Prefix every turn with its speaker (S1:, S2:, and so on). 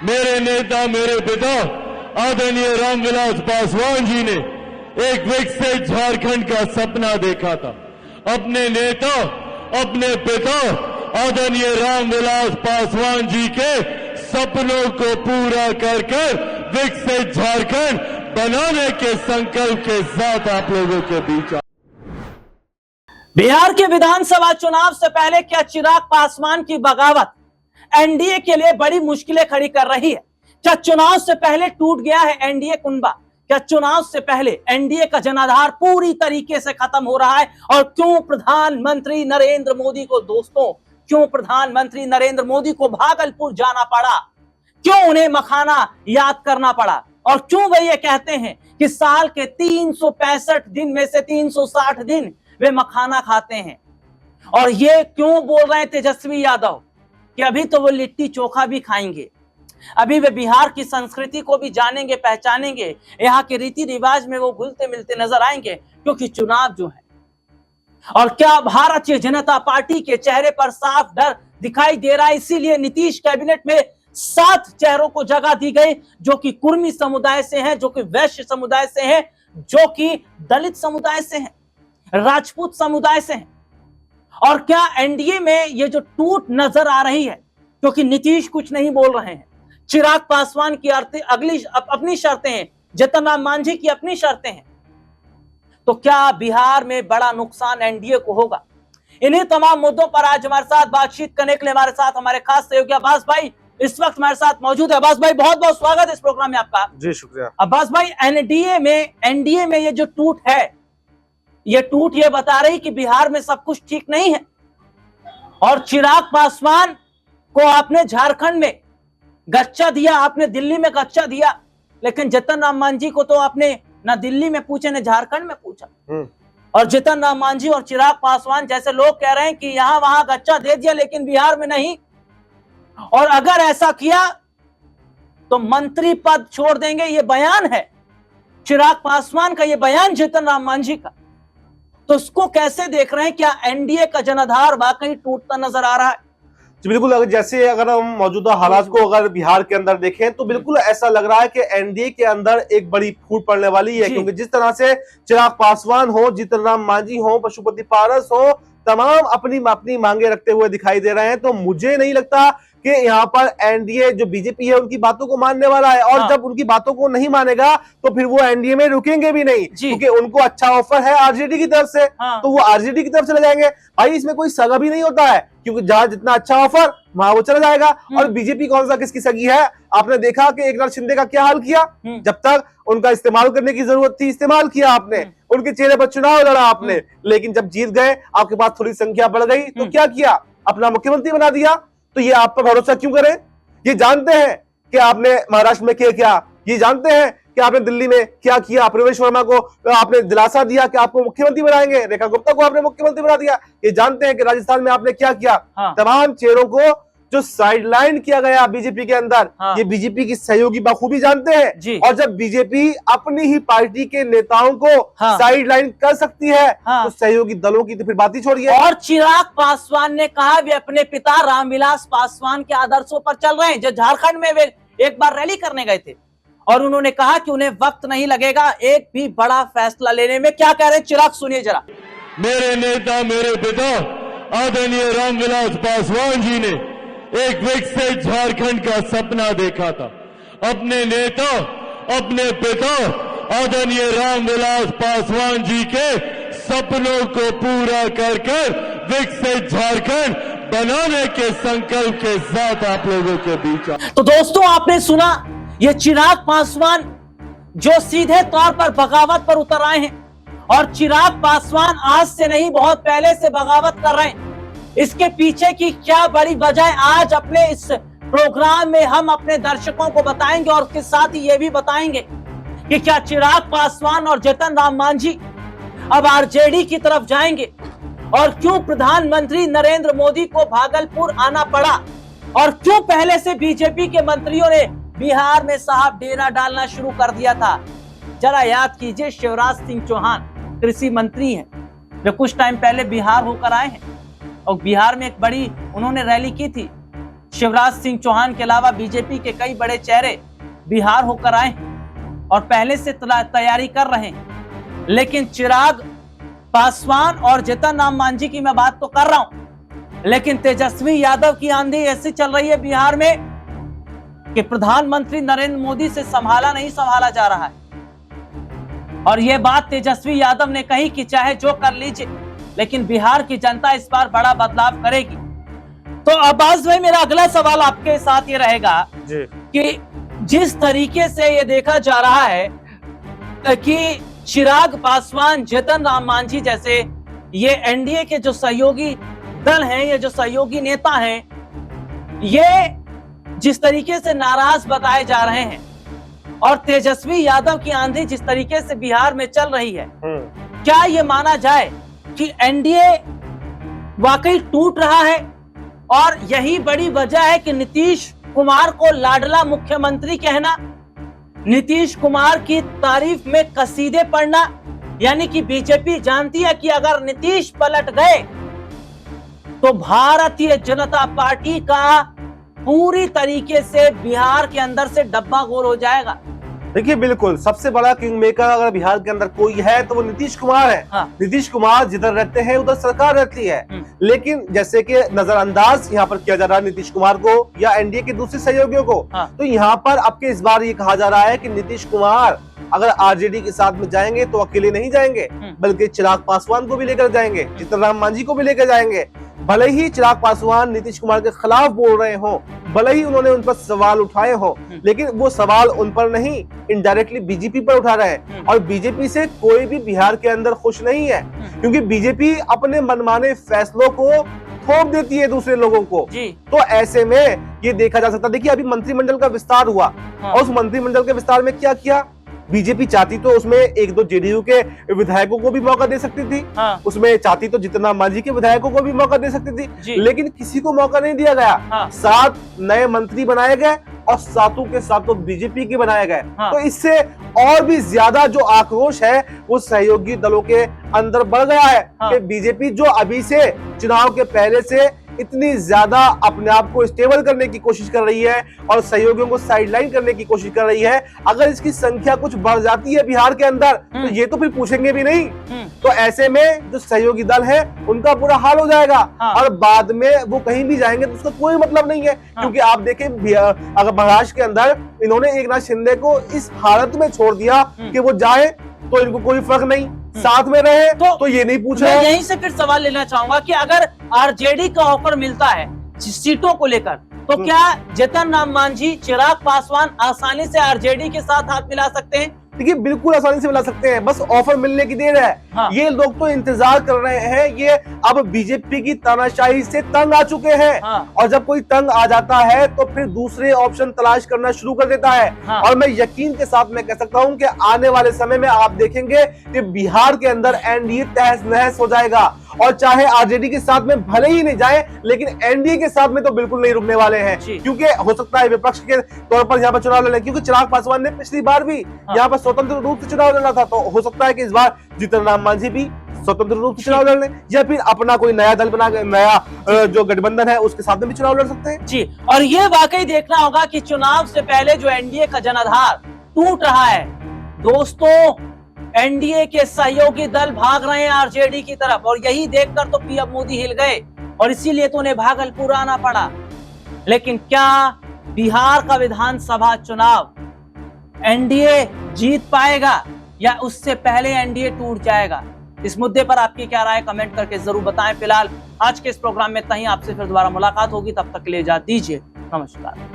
S1: मेरे नेता, मेरे पिता आदरणीय रामविलास पासवान जी ने एक विकसित झारखंड का सपना देखा था। अपने नेता, अपने पिता आदरणीय रामविलास पासवान जी के सपनों को पूरा कर विकसित झारखंड बनाने के संकल्प के साथ आप लोगों के बीच।
S2: बिहार के विधानसभा चुनाव से पहले क्या चिराग पासवान की बगावत एनडीए के लिए बड़ी मुश्किलें खड़ी कर रही है? क्या चुनाव से पहले टूट गया है एनडीए कुनबा? क्या चुनाव से पहले एनडीए का जनाधार पूरी तरीके से खत्म हो रहा है? और क्यों प्रधानमंत्री नरेंद्र मोदी को, दोस्तों, क्यों प्रधानमंत्री नरेंद्र मोदी को भागलपुर जाना पड़ा? क्यों उन्हें मखाना याद करना पड़ा? और क्यों वे ये कहते हैं कि साल के 365 दिन में से 360 दिन वे मखाना खाते हैं? और ये क्यों बोल रहे हैं तेजस्वी यादव कि अभी तो वो लिट्टी चोखा भी खाएंगे, अभी वे बिहार की संस्कृति को भी जानेंगे, पहचानेंगे, यहाँ के रीति रिवाज में वो घुलते मिलते नजर आएंगे क्योंकि चुनाव जो है। और क्या भारतीय जनता पार्टी के चेहरे पर साफ डर दिखाई दे रहा है? इसीलिए नीतीश कैबिनेट में 7 चेहरों को जगह दी गई जो कि कुर्मी समुदाय से हैं, जो कि वैश्य समुदाय से हैं, जो कि दलित समुदाय से हैं, राजपूत समुदाय से हैं। और क्या एनडीए में ये जो टूट नजर आ रही है क्योंकि नीतीश कुछ नहीं बोल रहे हैं, चिराग पासवान की अपनी शर्तें हैं, जीतन राम मांझी की अपनी शर्तें हैं, तो क्या बिहार में बड़ा नुकसान एनडीए को होगा? इन्हीं तमाम मुद्दों पर आज हमारे साथ बातचीत करने के लिए हमारे साथ हमारे खास सहयोगी अब्बास भाई इस वक्त हमारे साथ मौजूद है। अब्बास भाई, बहुत बहुत स्वागत है इस प्रोग्राम में आपका।
S3: जी शुक्रिया।
S2: अब्बास भाई, एनडीए में ये जो टूट है, ये टूट ये बता रही कि बिहार में सब कुछ ठीक नहीं है। और चिराग पासवान को आपने झारखंड में गच्चा दिया, आपने दिल्ली में गच्चा दिया, लेकिन जीतन राम मांझी को तो आपने ना दिल्ली में पूछे ना झारखंड में पूछा। और जीतन राम मांझी और चिराग पासवान जैसे लोग कह रहे हैं कि यहां वहां गच्चा दे दिया लेकिन बिहार में नहीं, और अगर ऐसा किया तो मंत्री पद छोड़ देंगे। ये बयान है चिराग पासवान का, ये बयान जीतन राम मांझी का। तो इसको कैसे देख रहे हैं? क्या एनडीए का जनाधार वाकई टूटता नजर आ रहा है?
S3: जी बिल्कुल। अगर हम मौजूदा हालात को अगर बिहार के अंदर देखें तो बिल्कुल ऐसा लग रहा है कि एनडीए के अंदर एक बड़ी फूट पड़ने वाली है, क्योंकि जिस तरह से चिराग पासवान हो, जीतन राम मांझी हो, पशुपति पारस हो, तमाम अपनी मांगे रखते हुए दिखाई दे रहे हैं, तो मुझे नहीं लगता कि यहाँ पर एनडीए जो बीजेपी है उनकी बातों को मानने वाला है। और जब उनकी बातों को नहीं मानेगा तो फिर वो एनडीए में रुकेंगे भी नहीं, क्योंकि उनको अच्छा ऑफर है आरजेडी की तरफ से, तो वो आरजेडी की तरफ चले जाएंगे। भाई इसमें कोई सगा भी नहीं होता है, क्योंकि जहां जितना अच्छा ऑफर वहां वो चला जाएगा। और बीजेपी कौन सा किसकी सगी है? आपने देखा कि एकनाथ शिंदे का क्या हाल किया। जब तक उनका इस्तेमाल करने की जरूरत थी, इस्तेमाल किया आपने, उनके चेहरे पर चुनाव लड़ा आपने, लेकिन जब जीत गए, आपके पास थोड़ी संख्या बढ़ गई, तो क्या किया? अपना मुख्यमंत्री बना दिया। तो ये आप पर भरोसा क्यों करें? ये जानते हैं कि आपने महाराष्ट्र में क्या, ये जानते हैं कि आपने दिल्ली में क्या किया। प्रवेश वर्मा को आपने दिलासा दिया कि आपको मुख्यमंत्री बनाएंगे, रेखा गुप्ता को आपने मुख्यमंत्री बना दिया। ये जानते हैं कि राजस्थान में आपने क्या किया। तमाम चेहरों को जो साइडलाइन किया गया बीजेपी के अंदर, ये बीजेपी की सहयोगी बखूबी जानते हैं। और जब बीजेपी अपनी ही पार्टी के नेताओं को साइडलाइन कर सकती है, तो सहयोगी दलों की तो फिर बात ही छोड़िए।
S2: और चिराग पासवान ने कहा वे अपने पिता रामविलास पासवान के आदर्शों पर चल रहे हैं। जो झारखंड में वे एक बार रैली करने गए थे और उन्होंने कहा कि उन्हें वक्त नहीं लगेगा एक भी बड़ा फैसला लेने में। क्या कह रहे हैं चिराग, सुनिए जरा।
S1: मेरे नेता, मेरे पिता आदरणीय रामविलास पासवान जी ने एक विकसित झारखंड का सपना देखा था। अपने नेता, अपने पिता आदरणीय रामविलास पासवान जी के सपनों को पूरा कर विकसित झारखंड बनाने के संकल्प के साथ आप लोगों के बीच।
S2: तो दोस्तों, आपने सुना, ये चिराग पासवान जो सीधे तौर पर बगावत पर उतर आए हैं। और चिराग पासवान आज से नहीं, बहुत पहले से बगावत कर रहे हैं। इसके पीछे की क्या बड़ी वजह है, आज अपने इस प्रोग्राम में हम अपने दर्शकों को बताएंगे। और उसके साथ ही ये भी बताएंगे कि क्या चिराग पासवान और जीतन राम मांझी अब आरजेडी की तरफ जाएंगे, और क्यों प्रधानमंत्री नरेंद्र मोदी को भागलपुर आना पड़ा, और क्यों पहले से बीजेपी के मंत्रियों ने बिहार में साहब डेरा डालना शुरू कर दिया था। जरा याद कीजिए, शिवराज सिंह चौहान कृषि मंत्री हैं, वे कुछ टाइम पहले बिहार होकर आए हैं और बिहार में एक बड़ी उन्होंने रैली की थी शिवराज सिंह चौहान के अलावा बीजेपी के कई बड़े चेहरे बिहार होकर आए हैं और पहले से तैयारी कर रहे हैं। लेकिन चिराग पासवान और जीतन राम मांझी की मैं बात तो कर रहा हूं, लेकिन तेजस्वी यादव की आंधी ऐसी चल रही है बिहार में कि प्रधानमंत्री नरेंद्र मोदी से नहीं संभाला जा रहा है। और यह बात तेजस्वी यादव ने कही कि चाहे जो कर लीजिए, लेकिन बिहार की जनता इस बार बड़ा बदलाव करेगी। तो अब्बास भाई, मेरा अगला सवाल आपके साथ ये रहेगा कि जिस तरीके से ये देखा जा रहा है कि चिराग पासवान, जीतन राम मांझी जैसे ये एनडीए के जो सहयोगी दल हैं, ये जो सहयोगी नेता हैं, ये जिस तरीके से नाराज बताए जा रहे हैं और तेजस्वी यादव की आंधी जिस तरीके से बिहार में चल रही है, क्या ये माना जाए कि एनडीए वाकई टूट रहा है और यही बड़ी वजह है कि नीतीश कुमार को लाडला मुख्यमंत्री कहना, नीतीश कुमार की तारीफ में कसीदे पढ़ना, यानी कि बीजेपी जानती है कि अगर नीतीश पलट गए तो भारतीय जनता पार्टी का पूरी तरीके से बिहार के अंदर से डब्बा गोल हो जाएगा।
S3: देखिए, बिल्कुल सबसे बड़ा किंग मेकर अगर बिहार के अंदर कोई है तो वो नीतीश कुमार है।
S2: हाँ।
S3: नीतीश कुमार जिधर रहते हैं उधर सरकार रहती है। लेकिन जैसे कि नजरअंदाज यहाँ पर किया जा रहा है नीतीश कुमार को या एनडीए के दूसरे सहयोगियों को।
S2: हाँ।
S3: तो यहाँ पर अब के इस बार ये कहा जा रहा है कि नीतीश कुमार अगर आरजेडी के साथ में जाएंगे तो अकेले नहीं जाएंगे, बल्कि चिराग पासवान को भी लेकर जाएंगे, जीतन राम मांझी को भी लेकर जाएंगे। भले ही चिराग पासवान नीतीश कुमार के खिलाफ बोल रहे हो, भले ही उन्होंने उन पर सवाल उठाए हो, लेकिन वो सवाल उन पर नहीं, इनडायरेक्टली बीजेपी पर उठा रहे हैं। और बीजेपी से कोई भी बिहार के अंदर खुश नहीं है, क्योंकि बीजेपी अपने मनमाने फैसलों को थोप देती है दूसरे लोगों को। तो ऐसे में ये देखा जा सकता है। देखिए, अभी मंत्रिमंडल का विस्तार हुआ और उस मंत्रिमंडल के विस्तार में क्या किया, बीजेपी चाहती तो उसमें एक दो जेडीयू के विधायकों को भी मौका दे सकती थी।
S2: हाँ।
S3: उसमें चाहती तो जीतन राम मांझी के विधायकों को भी मौका दे सकती थी, लेकिन किसी को मौका नहीं दिया गया।
S2: हाँ।
S3: 7 नए मंत्री बनाए गए और 7 के 7 बीजेपी के बनाए गए।
S2: हाँ।
S3: तो इससे और भी ज्यादा जो आक्रोश है वो सहयोगी दलों के अंदर बढ़ गया है।
S2: हाँ।
S3: कि बीजेपी जो अभी से चुनाव के पहले से इतनी ज्यादा अपने आप को स्टेबल करने की कोशिश कर रही है और सहयोगियों को साइडलाइन करने की कोशिश कर रही है, अगर इसकी संख्या कुछ बढ़ जाती है बिहार के अंदर तो ये तो फिर पूछेंगे भी नहीं। तो ऐसे में जो सहयोगी दल है उनका बुरा हाल हो जाएगा।
S2: हाँ।
S3: और बाद में वो कहीं भी जाएंगे तो उसका कोई मतलब नहीं है।
S2: हाँ।
S3: क्योंकि आप देखें, अगर महाराष्ट्र के अंदर इन्होंने एकनाथ शिंदे को इस हालत में छोड़ दिया कि वो जाए तो इनको कोई फर्क नहीं, साथ में रहे तो ये नहीं पूछ रहे।
S2: यहीं से फिर सवाल लेना चाहूंगा कि अगर आरजेडी का ऑफर मिलता है सीटों को लेकर, तो क्या जीतन राम मांझी, चिराग पासवान आसानी से आरजेडी के साथ हाथ मिला सकते हैं?
S3: देखिए, बिल्कुल आसानी से मिला सकते हैं, बस ऑफर मिलने की देर है।
S2: हाँ।
S3: ये लोग तो इंतजार कर रहे हैं, ये अब बीजेपी की तानाशाही से तंग आ चुके हैं।
S2: हाँ।
S3: और जब कोई तंग आ जाता है तो फिर दूसरे ऑप्शन तलाश करना शुरू कर देता है।
S2: हाँ।
S3: और मैं यकीन के साथ मैं कह सकता हूं कि आने वाले समय में आप देखेंगे कि बिहार के अंदर एनडीए तहस नहस हो जाएगा। और चाहे आरजेडी के साथ में भले ही नहीं जाए, लेकिन एनडीए के साथ में तो बिल्कुल नहीं रुकने वाले हैं। क्योंकि हो सकता है विपक्ष के तौर पर यहाँ पर चुनाव लड़े, क्योंकि चिराग पासवान ने पिछली बार भी यहाँ पर स्वतंत्र रूप से चुनाव लड़ा था। तो हो सकता है कि इस बार जीतन राम मांझी भी स्वतंत्र रूप से चुनाव लड़ लें, या फिर अपना कोई नया दल बना, नया जो गठबंधन है उसके साथ में भी चुनाव लड़ सकते हैं।
S2: जी, और ये वाकई देखना होगा कि चुनाव से पहले जो एनडीए का जनाधार टूट रहा है, दोस्तों एनडीए के सहयोगी दल भाग रहे हैं आरजेडी की तरफ, और यही देखकर तो पीएम मोदी हिल गए और इसीलिए तो उन्हें भागलपुर आना पड़ा। लेकिन क्या बिहार का विधानसभा चुनाव एनडीए जीत पाएगा या उससे पहले एनडीए टूट जाएगा? इस मुद्दे पर आपकी क्या राय कमेंट करके जरूर बताएं। फिलहाल आज के इस प्रोग्राम में तहीं आपसे फिर दोबारा मुलाकात होगी, तब तक के लिए इजाजत दीजिए। नमस्कार।